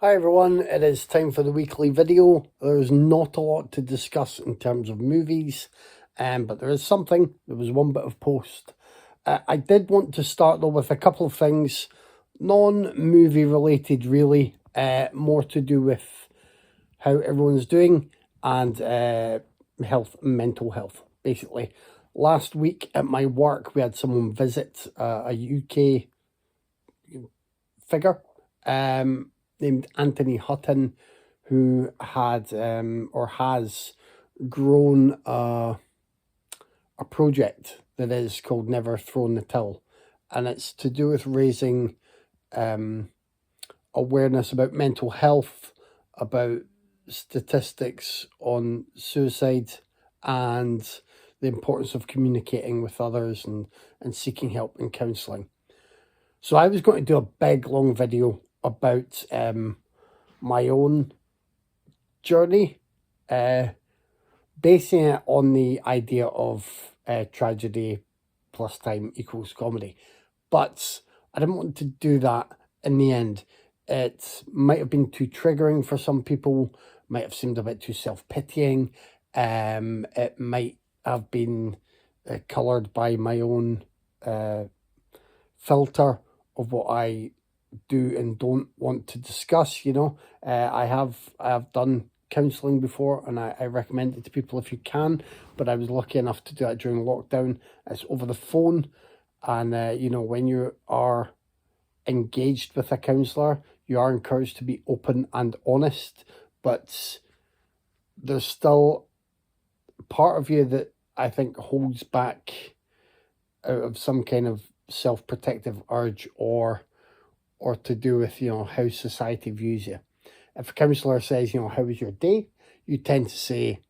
Hi everyone, it is time for the weekly video. There's not a lot to discuss in terms of movies, but there is something. There was one bit of post. I did want to start though with a couple of things, non-movie related really, more to do with how everyone's doing and health, mental health, basically. Last week at my work, we had someone visit a UK figure named Anthony Hutton, who had or has grown a project that is called Never Thrown the Till, and it's to do with raising awareness about mental health, about statistics on suicide, and the importance of communicating with others and seeking help and counselling. So I was going to do a big long video about my own journey, basing it on the idea of tragedy plus time equals comedy. But I didn't want to do that in the end. It might have been too triggering for some people, might have seemed a bit too self-pitying. It might have been coloured by my own filter of what I do and don't want to discuss. I have done counselling before, and I recommend it to people if you can, but I was lucky enough to do that during lockdown. It's over the phone, and when you are engaged with a counsellor, you are encouraged to be open and honest, but there's still part of you that I think holds back out of some kind of self-protective urge or to do with, how society views you. If a counsellor says, how was your day? You tend to say,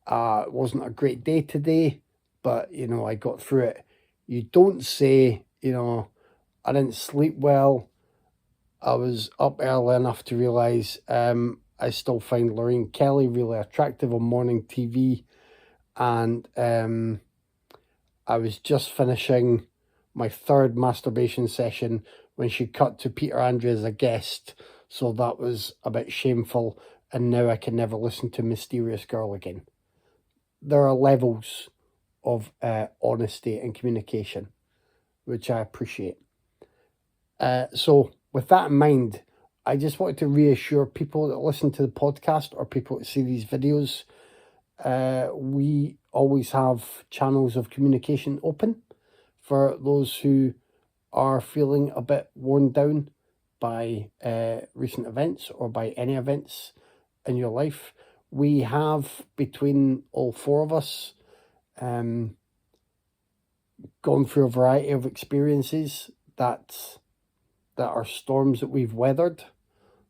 it wasn't a great day today, but, I got through it. You don't say, I didn't sleep well. I was up early enough to realise I still find Lorraine Kelly really attractive on morning TV. And I was just finishing my third masturbation session when she cut to Peter Andre as a guest, so that was a bit shameful, and now I can never listen to Mysterious Girl again. There are levels of honesty and communication, which I appreciate. So with that in mind, I just wanted to reassure people that listen to the podcast or people that see these videos, we always have channels of communication open for those who are feeling a bit worn down by recent events or by any events in your life. We have, between all four of us, gone through a variety of experiences that are storms that we've weathered.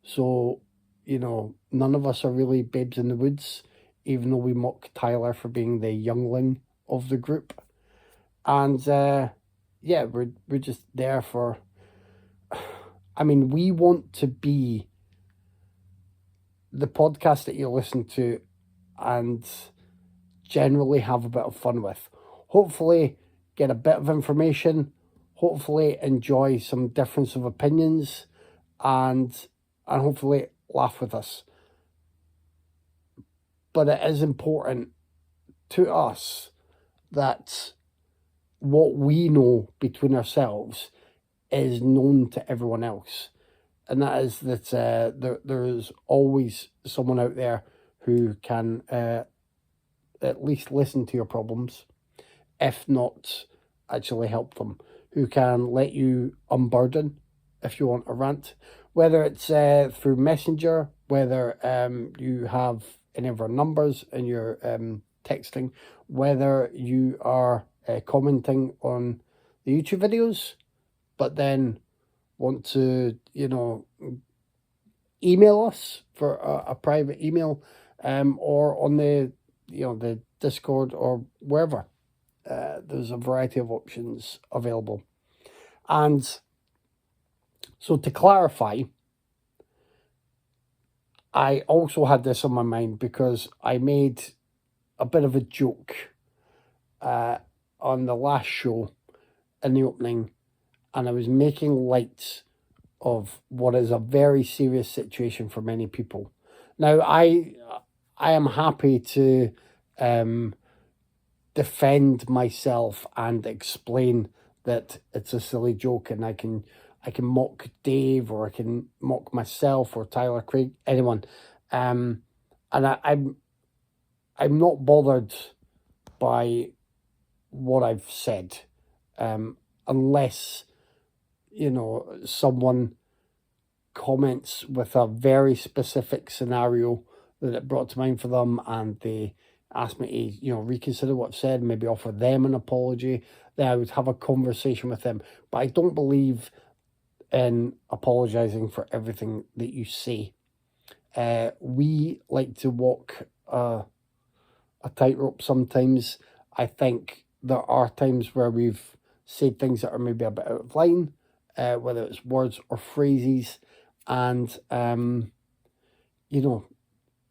So, none of us are really babes in the woods, even though we mock Tyler for being the youngling of the group. And we're just there for, we want to be the podcast that you listen to and generally have a bit of fun with. Hopefully get a bit of information, hopefully enjoy some difference of opinions, and hopefully laugh with us. But it is important to us that what we know between ourselves is known to everyone else. And that is that there is always someone out there who can at least listen to your problems, if not actually help them, who can let you unburden if you want a rant, whether it's through Messenger, whether you have any of our numbers in your texting, whether you are commenting on the YouTube videos, but then want to, email us for a private email, or on the Discord or wherever. There's a variety of options available. And so to clarify, I also had this on my mind because I made a bit of a joke on the last show in the opening, and I was making light of what is a very serious situation for many people. Now, I am happy to defend myself and explain that it's a silly joke, and I can mock Dave, or I can mock myself, or Tyler, Craig, anyone, and I'm not bothered by what I've said, unless someone comments with a very specific scenario that it brought to mind for them, and they ask me to reconsider what I've said, maybe offer them an apology. Then I would have a conversation with them. But I don't believe in apologizing for everything that you say. We like to walk a tightrope sometimes. I think there are times where we've said things that are maybe a bit out of line, whether it's words or phrases, and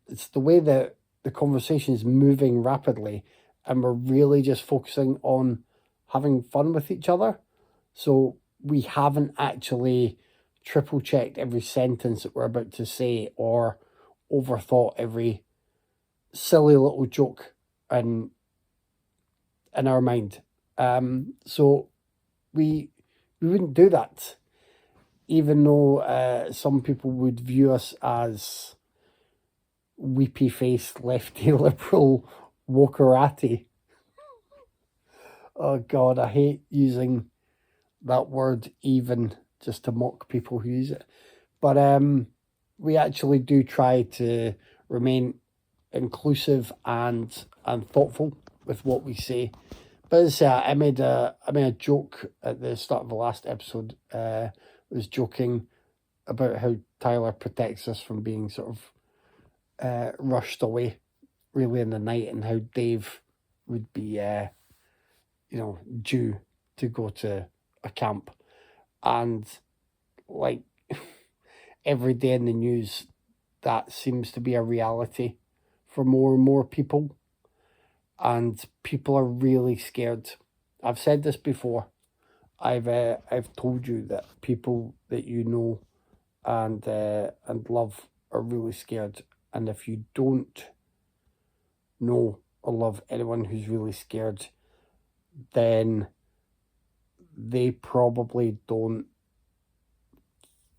it's the way that the conversation is moving rapidly, and we're really just focusing on having fun with each other. So we haven't actually triple checked every sentence that we're about to say, or overthought every silly little joke in our mind. So we wouldn't do that, even though some people would view us as weepy faced lefty liberal wokerati. Oh God, I hate using that word even just to mock people who use it. But we actually do try to remain inclusive and thoughtful with what we say. But as I say, I made a joke at the start of the last episode. I was joking about how Tyler protects us from being sort of rushed away really in the night, and how Dave would be due to go to a camp, and like every day in the news, that seems to be a reality for more and more people, and people are really scared. I've said this before. I've told you that people that you know and love are really scared, and if you don't know or love anyone who's really scared, then they probably don't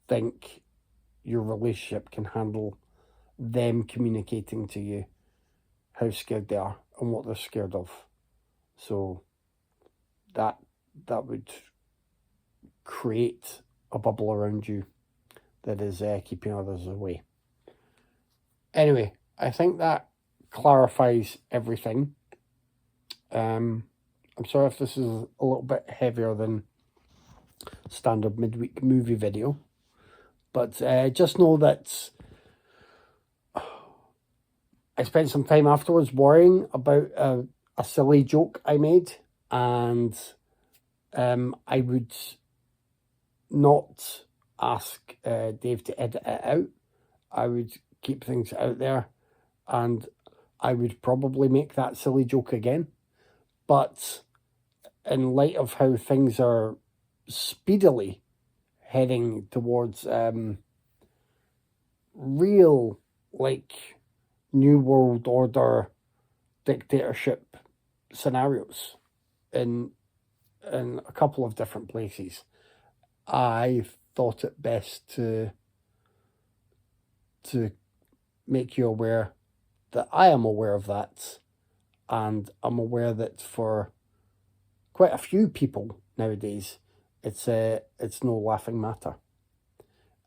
think your relationship can handle them communicating to you how scared they are and what they're scared of. So that would create a bubble around you that is keeping others away. Anyway, I think that clarifies everything. I'm sorry if this is a little bit heavier than standard midweek movie video, but just know that I spent some time afterwards worrying about a silly joke I made, and I would not ask Dave to edit it out. I would keep things out there, and I would probably make that silly joke again. But in light of how things are speedily heading towards real, like, New World Order dictatorship scenarios in a couple of different places, I thought it best to make you aware that I am aware of that, and I'm aware that for quite a few people nowadays, it's no laughing matter.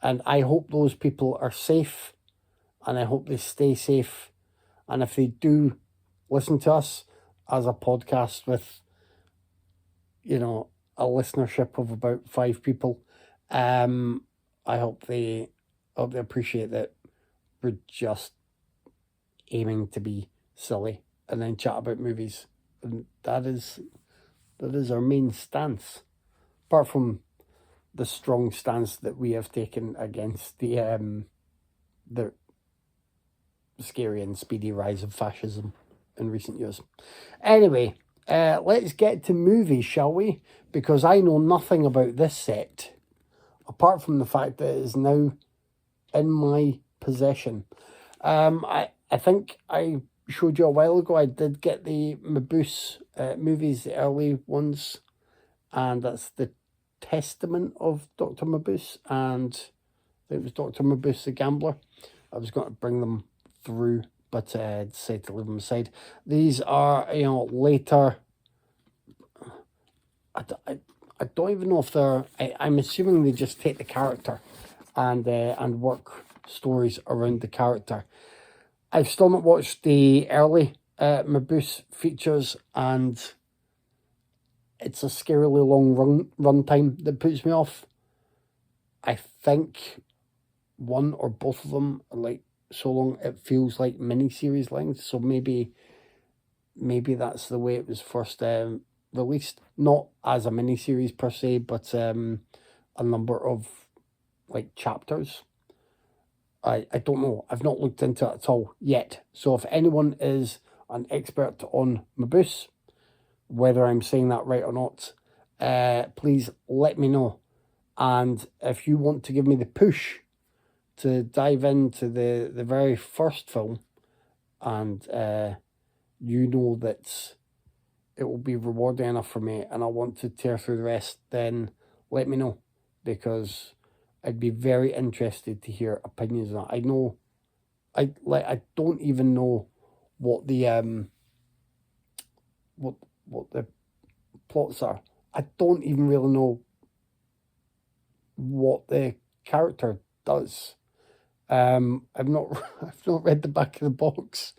And I hope those people are safe, and I hope they stay safe. And if they do listen to us as a podcast with, a listenership of about 5 people, I hope they appreciate that we're just aiming to be silly and then chat about movies. And that is our main stance, apart from the strong stance that we have taken against the scary and speedy rise of fascism in recent years. Anyway, let's get to movies, shall we? Because I know nothing about this set apart from the fact that it is now in my possession. I think I showed you a while ago, I did get the Mabuse movies, the early ones, and that's the Testament of Dr. Mabuse, and it was Dr. Mabuse the Gambler. I was going to bring them through, but I decided to leave them aside. These are, later. I don't even know if they're. I'm assuming they just take the character and work stories around the character. I've still not watched the early Mabuse features, and it's a scarily long run time that puts me off. I think one or both of them are like so long it feels like miniseries length. So maybe that's the way it was first released, not as a miniseries per se, but a number of like chapters. I don't know. I've not looked into it at all yet. So if anyone is an expert on Mabuse, whether I'm saying that right or not, please let me know. And if you want to give me the push to dive into the very first film, and you know that it will be rewarding enough for me and I want to tear through the rest, then let me know, because I'd be very interested to hear opinions on that. I know, I don't even know what the what the plots are. I don't even really know what the character does. I've not I've not read the back of the box.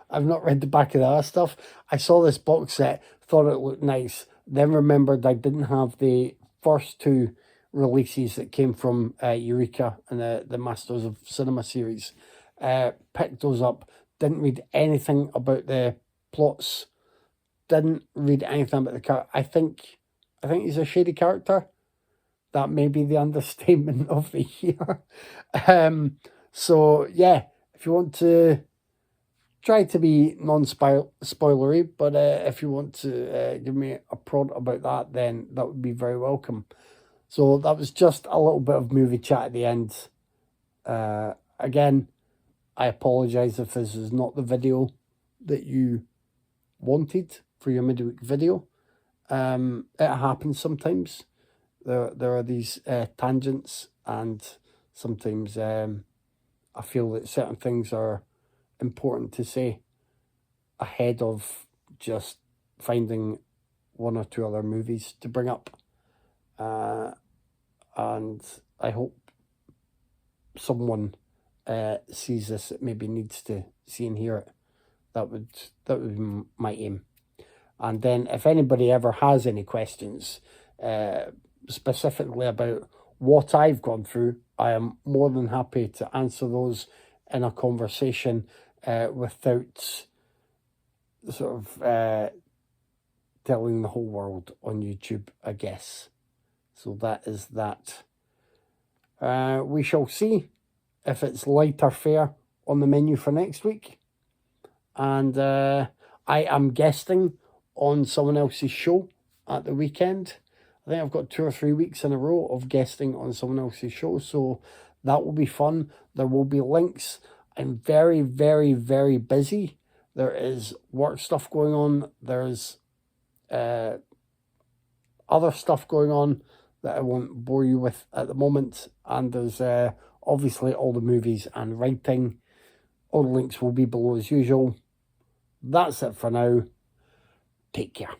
I've not read the back of the other stuff. I saw this box set, thought it looked nice, then remembered I didn't have the first two releases that came from Eureka and the Masters of Cinema series. Picked those up, didn't read anything about the plots, didn't read anything about the character. I think he's a shady character. That may be the understatement of the year. So yeah, if you want to try to be non-spoilery, but if you want to give me a prod about that, then that would be very welcome. So that was just a little bit of movie chat at the end. Again, I apologise if this is not the video that you wanted for your midweek video. It happens sometimes. There are these tangents, and sometimes I feel that certain things are important to say ahead of just finding one or two other movies to bring up. And I hope someone sees this that maybe needs to see and hear it. That would be my aim. And then if anybody ever has any questions, specifically about what I've gone through, I am more than happy to answer those in a conversation without sort of telling the whole world on YouTube, I guess. So that is that. We shall see if it's lighter fare on the menu for next week. And I am guesting on someone else's show at the weekend. I think I've got 2 or 3 weeks in a row of guesting on someone else's show, so that will be fun. There will be links. I'm very, very, very busy. There is work stuff going on. There's other stuff going on that I won't bore you with at the moment. And there's obviously all the movies and writing. All the links will be below as usual. That's it for now. Take care.